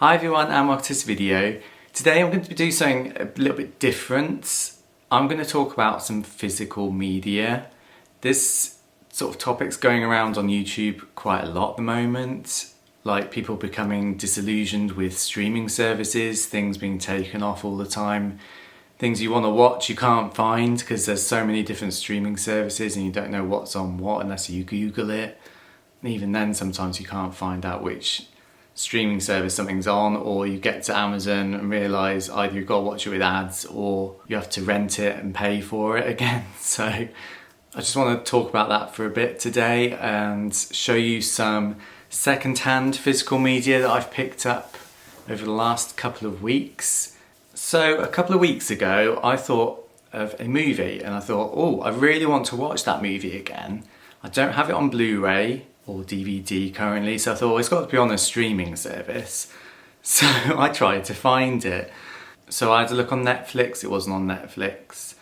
Hi everyone, and welcome to this video. Today I'm going to do something a little bit different. I'm going to talk about some physical media. This sort of topic's going around on YouTube quite a lot at the moment. Like people becoming disillusioned with streaming services, things being taken off all the time. Things you want to watch you can't find because there's so many different streaming services and you don't know what's on what unless you Google it. And even then sometimes you can't find out which streaming service something's on, or you get to Amazon and realise either you've got to watch it with ads or you have to rent it and pay for it again. So I just want to talk about that for a bit today and show you some second-hand physical media that I've picked up over the last couple of weeks. So a couple of weeks ago I thought of a movie and I thought, oh, I really want to watch that movie again. I don't have it on Blu-Ray or DVD currently, so I thought, well, it's got to be on a streaming service. So I tried to find it. So I had to look on Netflix, it wasn't on Netflix.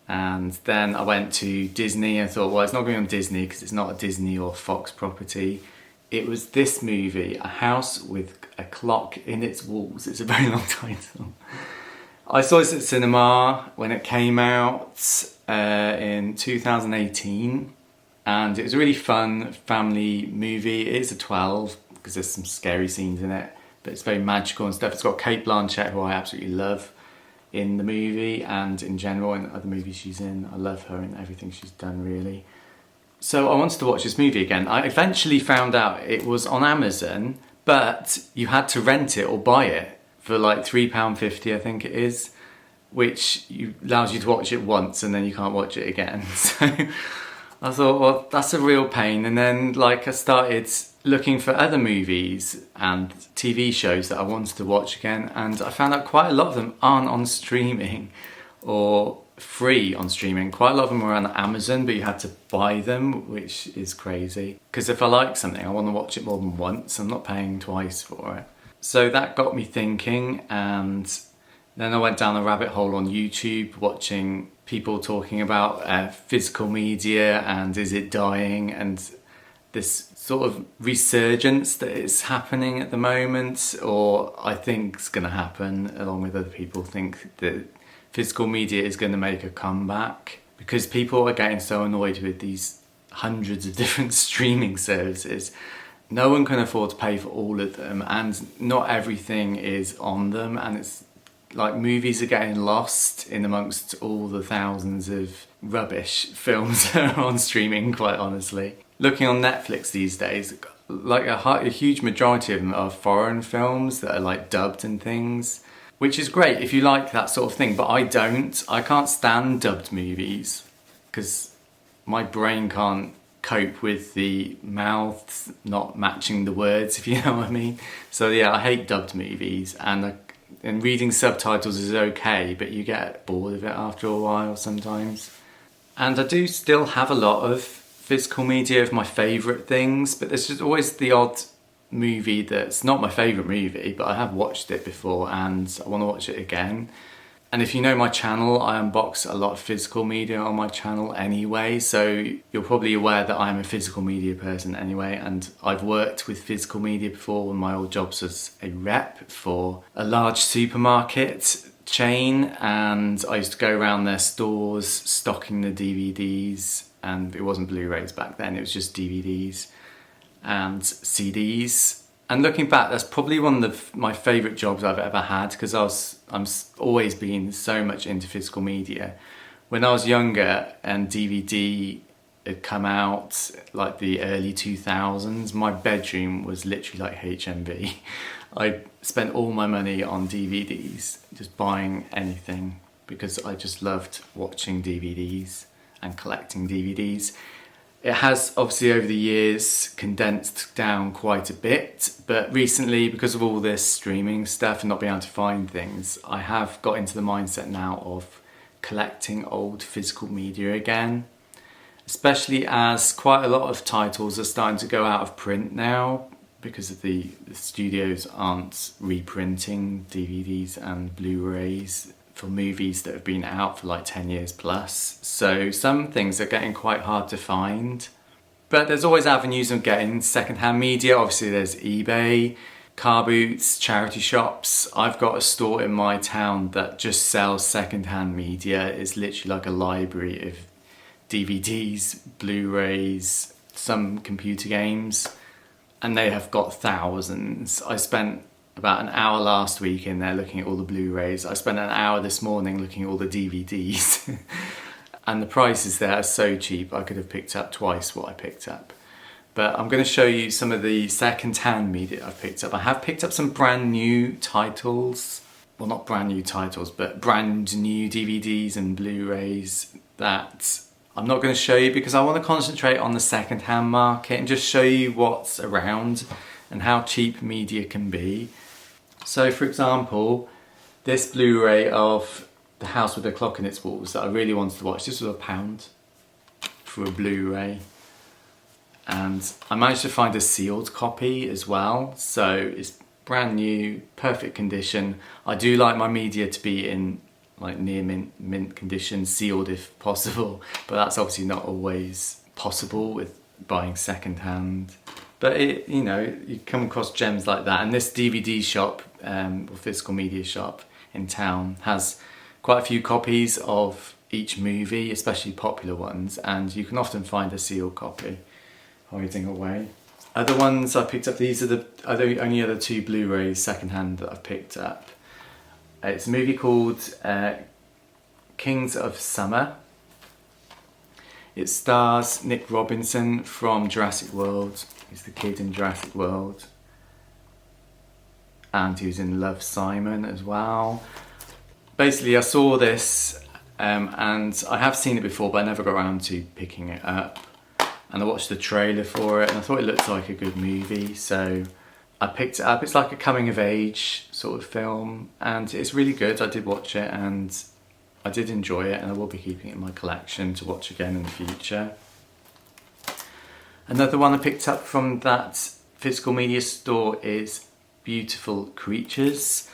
And then I went to Disney and thought, well, it's not going to be on Disney because it's not a Disney or Fox property. It was this movie, A House with a Clock in Its Walls. It's a very long title. I saw this at cinema when it came out in 2018. And it was a really fun family movie. It is a 12 because there's some scary scenes in it, but it's very magical and stuff. It's got Cate Blanchett, who I absolutely love in the movie and in general in other movies she's in. I love her and everything she's done, really. So I wanted to watch this movie again. I eventually found out it was on Amazon, but you had to rent it or buy it for like £3.50, I think it is, which allows you to watch it once and then you can't watch it again. So I thought, well, that's a real pain. And then I started looking for other movies and TV shows that I wanted to watch again. And I found out quite a lot of them aren't on streaming or free on streaming. Quite a lot of them were on Amazon, but you had to buy them, which is crazy. Because if I like something, I want to watch it more than once. I'm not paying twice for it. So that got me thinking, and then I went down a rabbit hole on YouTube watching people talking about physical media and is it dying, and this sort of resurgence that is happening at the moment, or I think is going to happen along with other people think that physical media is going to make a comeback because people are getting so annoyed with these hundreds of different streaming services. No one can afford to pay for all of them and not everything is on them, and it's like movies are getting lost in amongst all the thousands of rubbish films that are on streaming, quite honestly. Looking on Netflix these days, like a huge majority of them are foreign films that are like dubbed and things, which is great if you like that sort of thing, but I don't. I can't stand dubbed movies because my brain can't cope with the mouths not matching the words, if you know what I mean. So yeah, I hate dubbed movies, and reading subtitles is okay, but you get bored of it after a while sometimes. And I do still have a lot of physical media of my favourite things, but there's just always the odd movie that's not my favourite movie, but I have watched it before and I want to watch it again. And if you know my channel, I unbox a lot of physical media on my channel anyway, so you're probably aware that I'm a physical media person anyway, and I've worked with physical media before when my old jobs as a rep for a large supermarket chain, and I used to go around their stores stocking the DVDs, and it wasn't Blu-Rays back then, it was just DVDs and CDs. And looking back, that's probably one of my favourite jobs I've ever had because I'm always been so much into physical media. When I was younger and DVD had come out, like the early 2000s, my bedroom was literally like HMV. I spent all my money on DVDs, just buying anything because I just loved watching DVDs and collecting DVDs. It has obviously over the years condensed down quite a bit, but recently because of all this streaming stuff and not being able to find things, I have got into the mindset now of collecting old physical media again, especially as quite a lot of titles are starting to go out of print now because of the studios aren't reprinting DVDs and Blu-Rays for movies that have been out for like 10 years plus. So some things are getting quite hard to find. But there's always avenues of getting secondhand media. Obviously there's eBay. car boots, charity shops. I've got a store in my town that just sells second-hand media. It's literally like a library of DVDs, Blu-Rays, some computer games, and they have got thousands. I spent about an hour last week in there looking at all the Blu-Rays. I spent an hour this morning looking at all the DVDs. And the prices there are so cheap, I could have picked up twice what I picked up. But I'm going to show you some of the second-hand media I've picked up. I have picked up some brand new titles. Well, not brand new titles, but brand new DVDs and Blu-Rays that I'm not going to show you because I want to concentrate on the second-hand market and just show you what's around and how cheap media can be. So, for example, this Blu-ray of The House with a Clock in Its Walls that I really wanted to watch, this was £1 for a Blu-ray. And I managed to find a sealed copy as well, so it's brand new, perfect condition. I do like my media to be in like near mint condition, sealed if possible, but that's obviously not always possible with buying second hand. But it, you know, you come across gems like that, and this DVD shop or physical media shop in town has quite a few copies of each movie, especially popular ones, and you can often find a sealed copy hiding away. Other ones I picked up, these are the only other two Blu-rays secondhand that I've picked up. It's a movie called Kings of Summer. It stars Nick Robinson from Jurassic World. He's the kid in Jurassic World. And he was in Love, Simon as well. Basically, I saw this and I have seen it before, but I never got around to picking it up. And I watched the trailer for it and I thought it looked like a good movie, so I picked it up. It's like a coming of age sort of film and it's really good. I did watch it and I did enjoy it, and I will be keeping it in my collection to watch again in the future. Another one I picked up from that physical media store is Beautiful Creatures.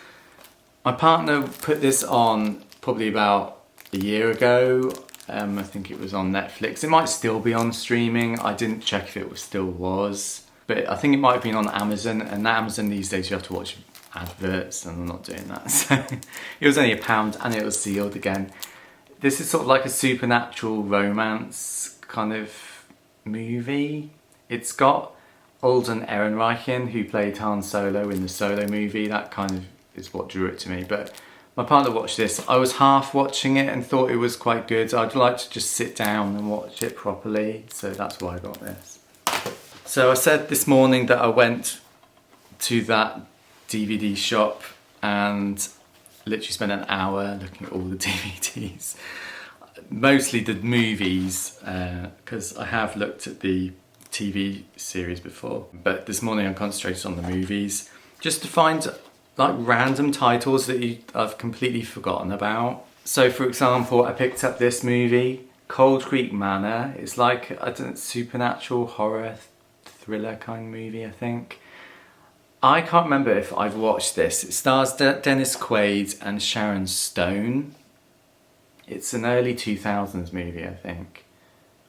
My partner put this on probably about a year ago. I think it was on Netflix. It might still be on streaming. I didn't check if it still was. But I think it might have been on Amazon. And Amazon these days you have to watch adverts, and I'm not doing that. So it was only £1 and it was sealed again. This is sort of like a supernatural romance kind of movie. It's got Alden Ehrenreich, who played Han Solo in the Solo movie. That kind of is what drew it to me. But my partner watched this. I was half watching it and thought it was quite good. I'd like to just sit down and watch it properly, so that's why I got this. So I said this morning that I went to that DVD shop and literally spent an hour looking at all the DVDs. Mostly the movies, because I have looked at the TV series before. But this morning I concentrated on the movies, just to find like random titles that I've completely forgotten about. So for example, I picked up this movie, Cold Creek Manor. It's like a supernatural horror thriller kind of movie, I think. I can't remember if I've watched this. It stars Dennis Quaid and Sharon Stone. It's an early 2000s movie, I think.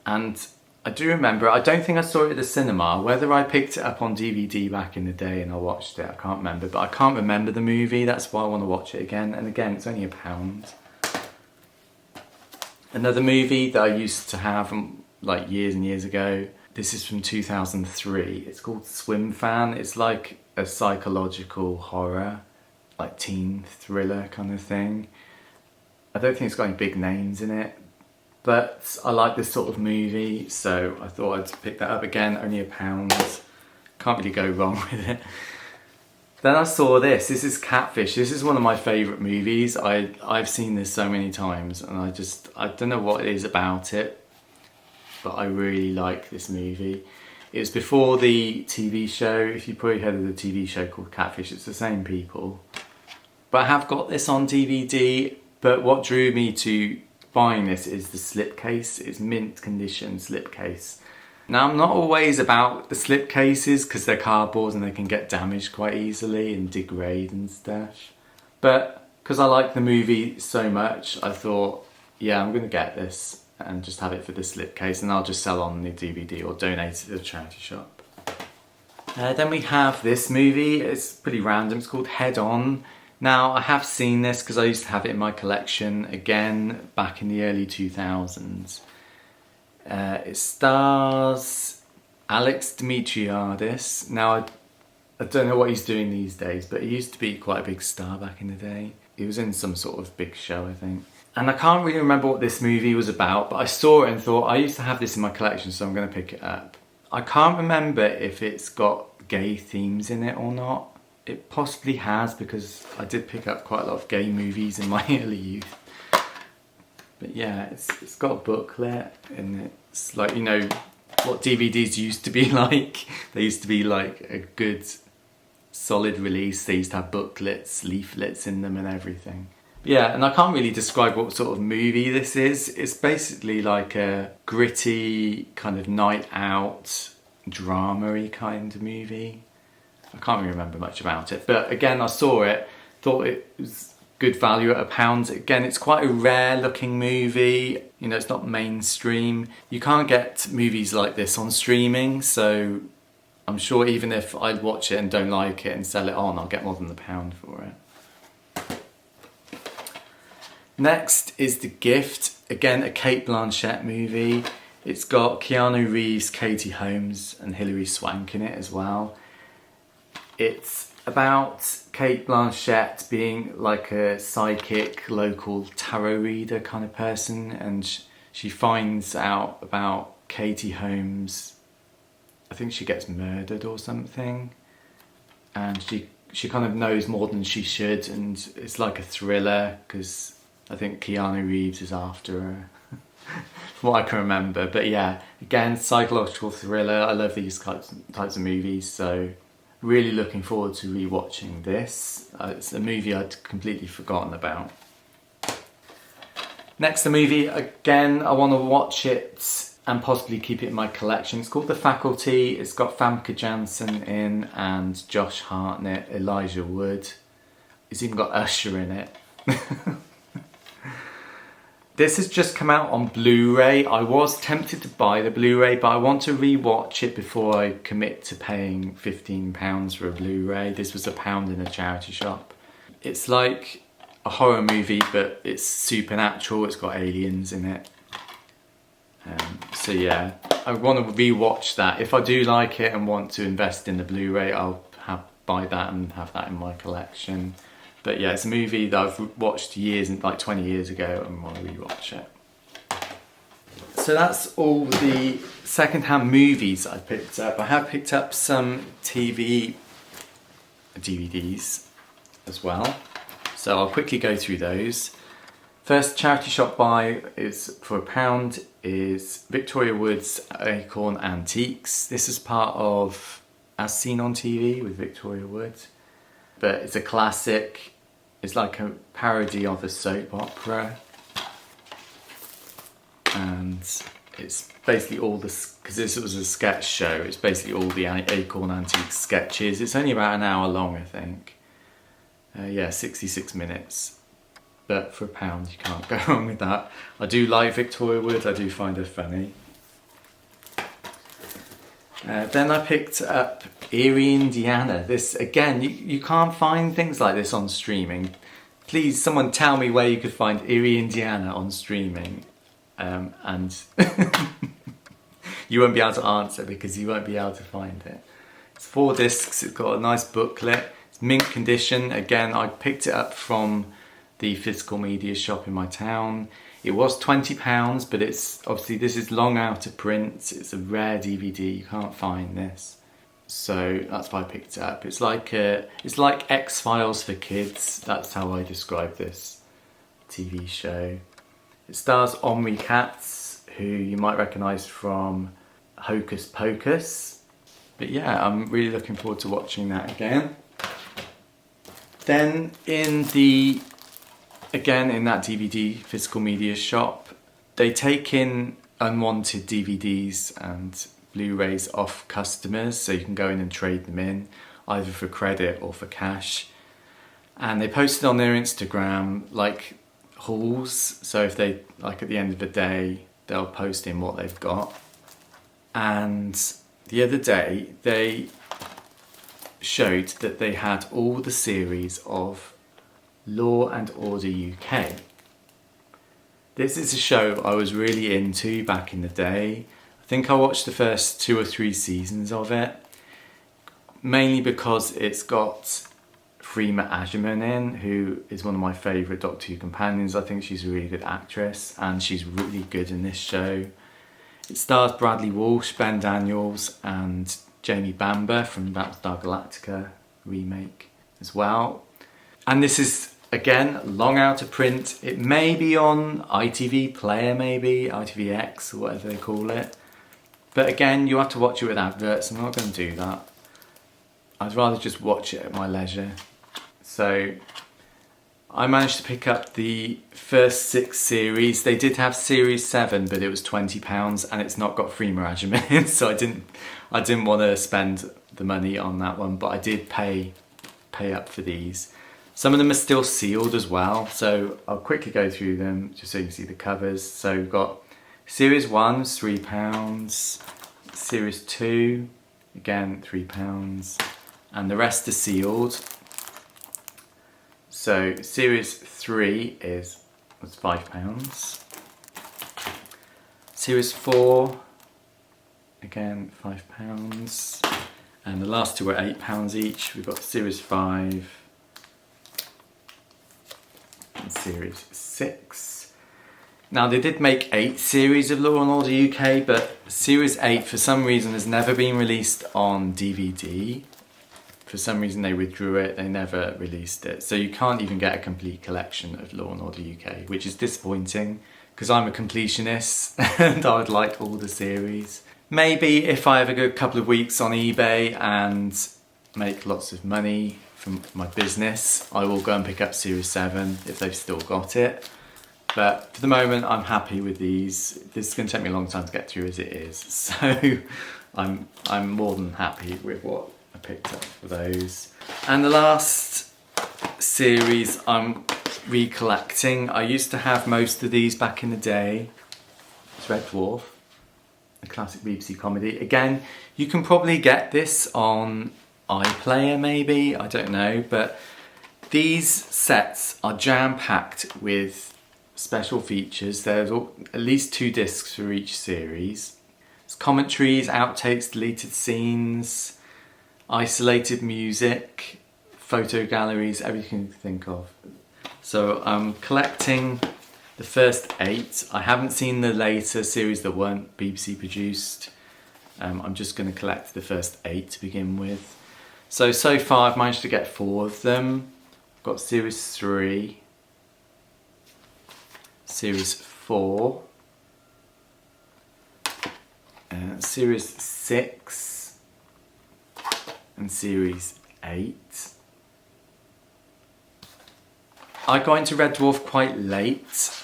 And I do remember, I don't think I saw it at the cinema. Whether I picked it up on DVD back in the day and I watched it, I can't remember. But I can't remember the movie, that's why I want to watch it again. And again, it's only £1. Another movie that I used to have like years and years ago. This is from 2003. It's called Swim Fan. It's like a psychological horror, like teen thriller kind of thing. I don't think it's got any big names in it. But I like this sort of movie, so I thought I'd pick that up again, only £1. Can't really go wrong with it. Then I saw this. This is Catfish. This is one of my favourite movies. I've seen this so many times, and I don't know what it is about it, but I really like this movie. It was before the TV show. If you've probably heard of the TV show called Catfish, it's the same people. But I have got this on DVD, but what drew me to buying this is the slipcase. It's mint condition slipcase. Now I'm not always about the slipcases because they're cardboard and they can get damaged quite easily and degrade and stuff. But because I like the movie so much, I thought, yeah, I'm going to get this and just have it for the slipcase, and I'll just sell on the DVD or donate it to the charity shop. Then we have this movie. It's pretty random. It's called Head On. Now, I have seen this because I used to have it in my collection again back in the early 2000s. It stars Alex Dimitriadis. Now, I don't know what he's doing these days, but he used to be quite a big star back in the day. He was in some sort of big show, I think. And I can't really remember what this movie was about, but I saw it and thought, I used to have this in my collection, so I'm going to pick it up. I can't remember if it's got gay themes in it or not. It possibly has, because I did pick up quite a lot of gay movies in my early youth. But yeah, it's got a booklet, and it's like, you know, what DVDs used to be like. They used to be like a good solid release. They used to have booklets, leaflets in them and everything. Yeah, and I can't really describe what sort of movie this is. It's basically like a gritty kind of night out drama-y kind of movie. I can't really remember much about it, but again, I saw it, thought it was good value at £1. Again, it's quite a rare looking movie. You know, it's not mainstream. You can't get movies like this on streaming, so I'm sure even if I watch it and don't like it and sell it on, I'll get more than £1 for it. Next is The Gift, again a Cate Blanchett movie. It's got Keanu Reeves, Katie Holmes and Hilary Swank in it as well. It's about Cate Blanchett being like a psychic, local tarot reader kind of person, and she finds out about Katie Holmes. I think she gets murdered or something, and she kind of knows more than she should, and it's like a thriller because I think Keanu Reeves is after her, from what I can remember. But yeah, again, psychological thriller. I love these types of movies, so really looking forward to rewatching this. It's a movie I'd completely forgotten about. Next, the movie, again, I want to watch it and possibly keep it in my collection. It's called The Faculty. It's got Famke Janssen in and Josh Hartnett, Elijah Wood. It's even got Usher in it. This has just come out on Blu-Ray. I was tempted to buy the Blu-Ray, but I want to re-watch it before I commit to paying £15 for a Blu-Ray. This was £1 in a charity shop. It's like a horror movie, but it's supernatural. It's got aliens in it. So yeah, I want to re-watch that. If I do like it and want to invest in the Blu-ray, I'll buy that and have that in my collection. But yeah, it's a movie that I've watched like 20 years ago, and want to rewatch it. So that's all the second-hand movies I picked up. I have picked up some TV DVDs as well. So I'll quickly go through those. First charity shop buy is for £1 is Victoria Wood's Acorn Antiques. This is part of As Seen on TV with Victoria Wood. But it's a classic. It's like a parody of a soap opera, and it's basically all this, because this was a sketch show, it's basically all the Acorn Antiques sketches. It's only about an hour long, I think. Yeah, 66 minutes. But for £1, you can't go wrong with that. I do like Victoria Wood, I do find her funny. Then I picked up Erie, Indiana. This, again, you can't find things like this on streaming. Please, someone tell me where you could find Erie, Indiana on streaming. And you won't be able to answer because you won't be able to find it. It's 4 discs, it's got a nice booklet. It's mint condition. Again, I picked it up from the physical media shop in my town. It was £20, but it's obviously, this is long out of print. It's a rare DVD. You can't find this, so that's why I picked it up. It's like X-Files for kids. That's how I describe this TV show. It stars Omri Katz, who you might recognise from Hocus Pocus. But yeah, I'm really looking forward to watching that again. Then in that DVD physical media shop, they take in unwanted DVDs and Blu-rays off customers, so you can go in and trade them in, either for credit or for cash. And they post it on their Instagram like hauls, so if they, like at the end of the day, they'll post in what they've got. And the other day, they showed that they had all the series of Law and Order UK. This is a show I was really into back in the day. I think I watched the first 2 or 3 seasons of it, mainly because it's got Freema Agyeman in, who is one of my favourite Doctor Who companions. I think she's a really good actress and she's really good in this show. It stars Bradley Walsh, Ben Daniels and Jamie Bamber from Battlestar Galactica remake as well. And this is, again, long out of print. It may be on ITV Player, maybe, ITVX or whatever they call it. But again, you have to watch it with adverts. I'm not going to do that. I'd rather just watch it at my leisure. So I managed to pick up the first 6 series. They did have series 7, but it was £20 and it's not got Freema Agyeman, so I didn't want to spend the money on that one, but I did pay up for these. Some of them are still sealed as well, so I'll quickly go through them just so you can see the covers. So we've got series 1 was £3, series 2 again £3, and the rest are sealed. So series 3 was £5. Series 4, again £5. And the last 2 are £8 each. We've got series 5 and series 6. Now they did make 8 series of Law and Order UK, but series 8 for some reason has never been released on DVD. For some reason they withdrew it, they never released it. So you can't even get a complete collection of Law and Order UK, which is disappointing because I'm a completionist and I would like all the series. Maybe if I have a good couple of weeks on eBay and make lots of money from my business, I will go and pick up series 7 if they've still got it. But for the moment, I'm happy with these. This is going to take me a long time to get through as it is. So I'm more than happy with what I picked up for those. And the last series I'm recollecting. I used to have most of these back in the day. It's Red Dwarf, a classic BBC comedy. Again, you can probably get this on iPlayer maybe, I don't know. But these sets are jam-packed with special features. There's at least 2 discs for each series. There's commentaries, outtakes, deleted scenes, isolated music, photo galleries, everything you can think of. So I'm collecting the first 8. I haven't seen the later series that weren't BBC produced. I'm just going to collect the first 8 to begin with. So far I've managed to get 4 of them. I've got series 3, series 4, series 6, and series 8. I got into Red Dwarf quite late.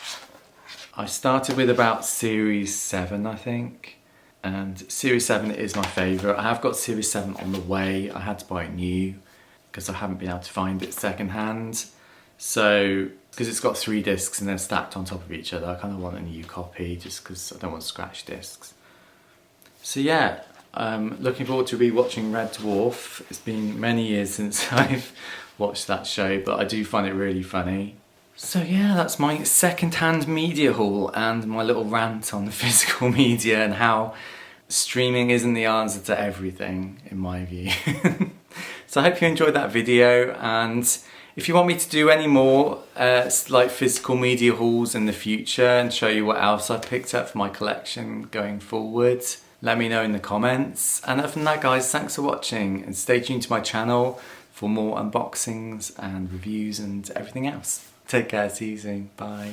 I started with about series 7, I think, and series 7 is my favourite. I have got series 7 on the way. I had to buy it new because I haven't been able to find it second hand. So, because it's got 3 discs and they're stacked on top of each other, I kind of want a new copy just because I don't want scratch discs. So yeah, looking forward to rewatching Red Dwarf. It's been many years since I've watched that show, but I do find it really funny. So yeah, that's my second-hand media haul and my little rant on the physical media and how streaming isn't the answer to everything, in my view. So I hope you enjoyed that video, and if you want me to do any more like physical media hauls in the future and show you what else I've picked up for my collection going forward, let me know in the comments. And other than that guys, thanks for watching and stay tuned to my channel for more unboxings and reviews and everything else. Take care, see you soon, bye.